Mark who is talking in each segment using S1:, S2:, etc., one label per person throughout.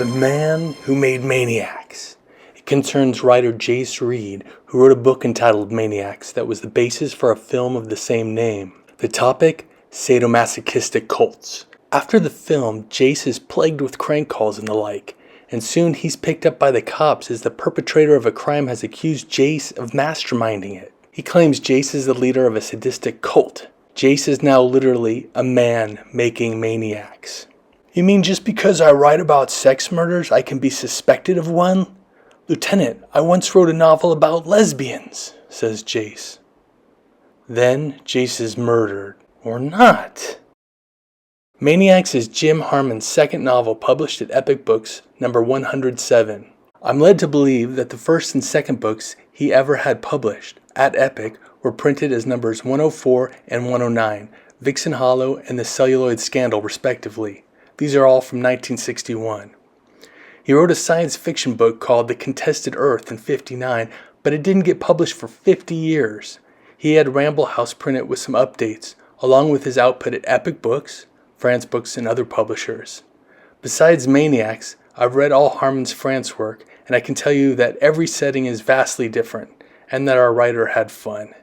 S1: The Man Who Made Maniacs. It concerns writer Jace Reed, who wrote a book entitled Maniacs that was the basis for a film of the same name. The topic? Sadomasochistic cults. After the film, Jace is plagued with crank calls and the like, and soon he's picked up by the cops as the perpetrator of a crime has accused Jace of masterminding it. He claims Jace is the leader of a sadistic cult. Jace is now literally a man making maniacs. You mean just because I write about sex murders, I can be suspected of one? Lieutenant, I once wrote a novel about lesbians, says Jace. Then Jace is murdered. Or not. Maniacs is Jim Harmon's second novel published at Epic Books, number 107. I'm led to believe that the first and second books he ever had published at Epic were printed as numbers 104 and 109, Vixen Hollow and The Celluloid Scandal, respectively. These are all from 1961. He wrote a science fiction book called The Contested Earth in '59, but it didn't get published for 50 years. He had Ramble House print it with some updates, along with his output at Epic Books, France Books, and other publishers. Besides Maniacs, I've read all Harmon's France work, and I can tell you that every setting is vastly different, and that our writer had fun.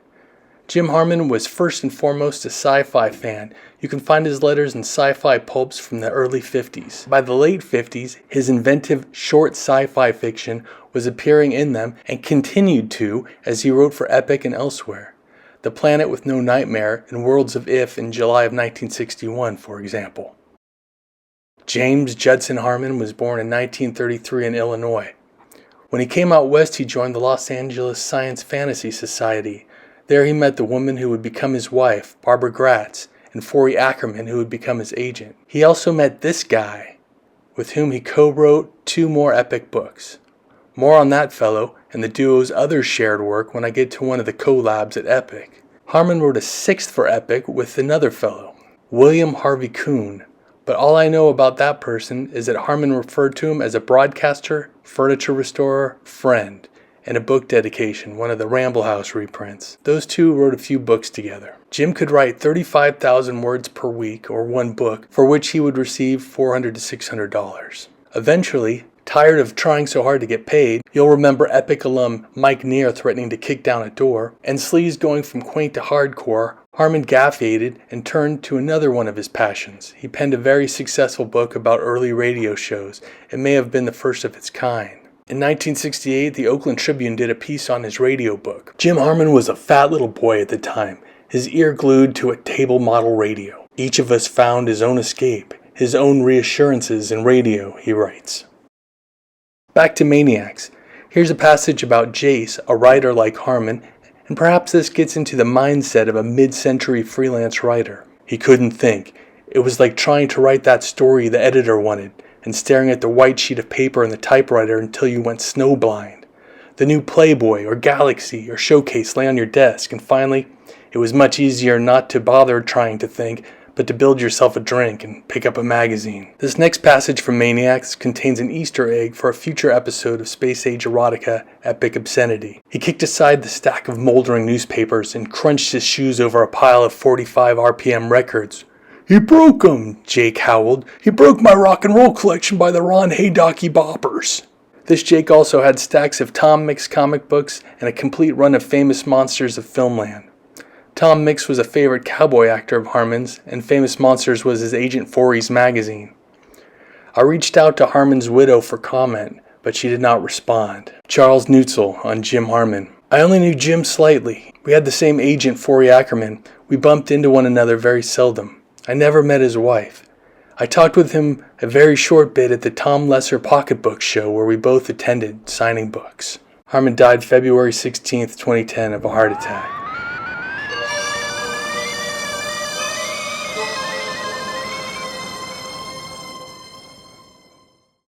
S1: Jim Harmon was first and foremost a sci-fi fan. You can find his letters in sci-fi pulps from the early 50s. By the late 50s, his inventive short sci-fi fiction was appearing in them and continued to as he wrote for Epic and elsewhere. The Planet with No Nightmare and Worlds of If in July of 1961, for example. James Judson Harmon was born in 1933 in Illinois. When he came out west, he joined the Los Angeles Science Fantasy Society. There he met the woman who would become his wife, Barbara Gratz, and Forey Ackerman, who would become his agent. He also met this guy, with whom he co-wrote 2 more Epic books. More on that fellow and the duo's other shared work when I get to one of the collabs at Epic. Harmon wrote a 6th for Epic with another fellow, William Harvey Kuhn, but all I know about that person is that Harmon referred to him as a broadcaster, furniture restorer, friend, and a book dedication, one of the Ramble House reprints. Those two wrote a few books together. Jim could write 35,000 words per week, or one book, for which he would receive $400 to $600. Eventually, tired of trying so hard to get paid, you'll remember Epic alum Mike Neer threatening to kick down a door, and sleaze going from quaint to hardcore, Harmon gaffated and turned to another one of his passions. He penned a very successful book about early radio shows. It may have been the first of its kind. In 1968, the Oakland Tribune did a piece on his radio book. Jim Harmon was a fat little boy at the time, his ear glued to a table model radio. Each of us found his own escape, his own reassurances in radio, he writes. Back to Maniacs. Here's a passage about Jace, a writer like Harmon, and perhaps this gets into the mindset of a mid-century freelance writer. He couldn't think. It was like trying to write that story the editor wanted, and staring at the white sheet of paper in the typewriter until you went snowblind. The new Playboy or Galaxy or Showcase lay on your desk, and finally, it was much easier not to bother trying to think, but to build yourself a drink and pick up a magazine. This next passage from Maniacs contains an Easter egg for a future episode of Space Age Erotica, Epic Obscenity. He kicked aside the stack of moldering newspapers and crunched his shoes over a pile of 45 RPM records. "He broke 'em," Jake howled. "He broke my rock and roll collection by the Ron Haydocky boppers." This Jake also had stacks of Tom Mix comic books and a complete run of Famous Monsters of Filmland. Tom Mix was a favorite cowboy actor of Harmon's, and Famous Monsters was his agent Forey's magazine. I reached out to Harmon's widow for comment, but she did not respond. Charles Neutzel on Jim Harmon. I only knew Jim slightly. We had the same agent, Forey Ackerman. We bumped into one another very seldom. I never met his wife. I talked with him a very short bit at the Tom Lesser Pocketbook Show where we both attended, signing books. Harmon died February 16, 2010 of a heart attack.